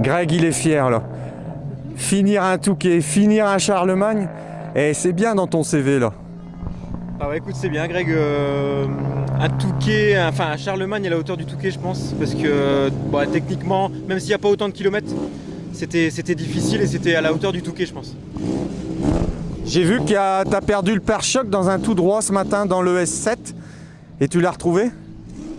Greg, il est fier là. Finir un Touquet, finir un Charlemagne, et c'est bien dans ton CV là. Ah ouais, écoute, c'est bien, Greg. Un Touquet, enfin un Charlemagne à la hauteur du Touquet, je pense, parce que techniquement, même s'il n'y a pas autant de kilomètres, c'était difficile et c'était à la hauteur du Touquet, je pense. J'ai vu que t'as perdu le pare-choc dans un tout droit ce matin dans le S7, et tu l'as retrouvé?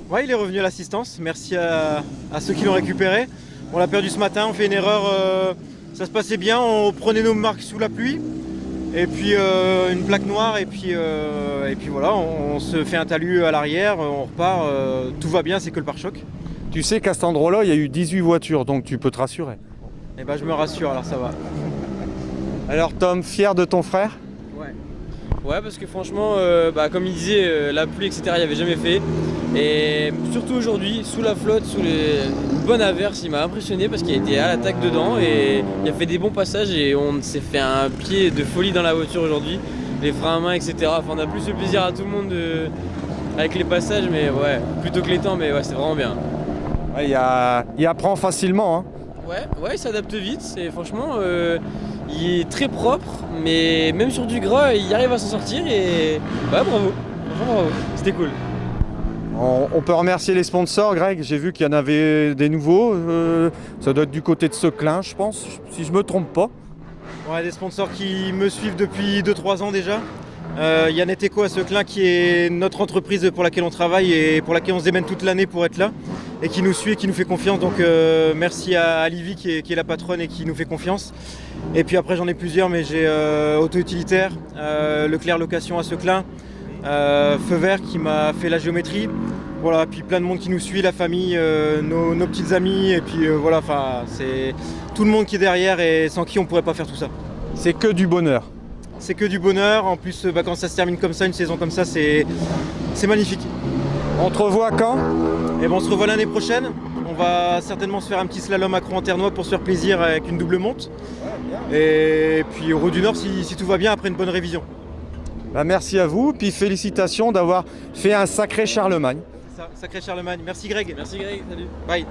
Ouais, il est revenu à l'assistance. Merci à ceux qui l'ont récupéré. On l'a perdu ce matin, on fait une erreur. Ça se passait bien, on prenait nos marques sous la pluie. Et puis une plaque noire, et puis voilà, on se fait un talus à l'arrière, on repart, tout va bien, c'est que le pare-choc. Tu sais qu'à cet endroit-là, il y a eu 18 voitures, donc tu peux te rassurer. Et ben je me rassure, alors ça va. Alors Tom, fier de ton frère? Ouais, parce que franchement, comme il disait, la pluie, etc., il n'y avait jamais fait. Et surtout aujourd'hui, sous la flotte, sous une bonne averse, il m'a impressionné parce qu'il était à l'attaque dedans et il a fait des bons passages et on s'est fait un pied de folie dans la voiture aujourd'hui. Les freins à main, etc. Enfin, on a plus le plaisir à tout le monde avec les passages, mais ouais, plutôt que les temps, mais ouais, c'est vraiment bien. Ouais, il apprend facilement, hein. Ouais, il s'adapte vite et franchement, il est très propre, mais même sur du gras, il arrive à s'en sortir et ouais, bravo. Franchement, bravo. C'était cool. On peut remercier les sponsors, Greg. J'ai vu qu'il y en avait des nouveaux. Ça doit être du côté de Seclin, je pense, si je me trompe pas. Ouais, des sponsors qui me suivent depuis 2-3 ans déjà. Il y a Neteco à Seclin qui est notre entreprise pour laquelle on travaille et pour laquelle on se démène toute l'année pour être là et qui nous suit et qui nous fait confiance. Donc merci à Livy qui est la patronne et qui nous fait confiance. Et puis après j'en ai plusieurs, mais j'ai Auto Utilitaire, Leclerc Location à Seclin, Feu Vert qui m'a fait la géométrie. Voilà, puis plein de monde qui nous suit, la famille, nos petites amies, et puis voilà, enfin c'est tout le monde qui est derrière et sans qui on pourrait pas faire tout ça. C'est que du bonheur. C'est que du bonheur, en plus quand ça se termine comme ça, une saison comme ça, c'est magnifique. On te revoit quand? Et on se revoit l'année prochaine. On va certainement se faire un petit slalom à Cro-en-Ternois pour se faire plaisir avec une double monte. Et puis au Route du Nord si tout va bien après une bonne révision. Bah, merci à vous, puis félicitations d'avoir fait un sacré Charlemagne. Sacré Charlemagne. Merci Greg. Merci Greg, salut. Bye.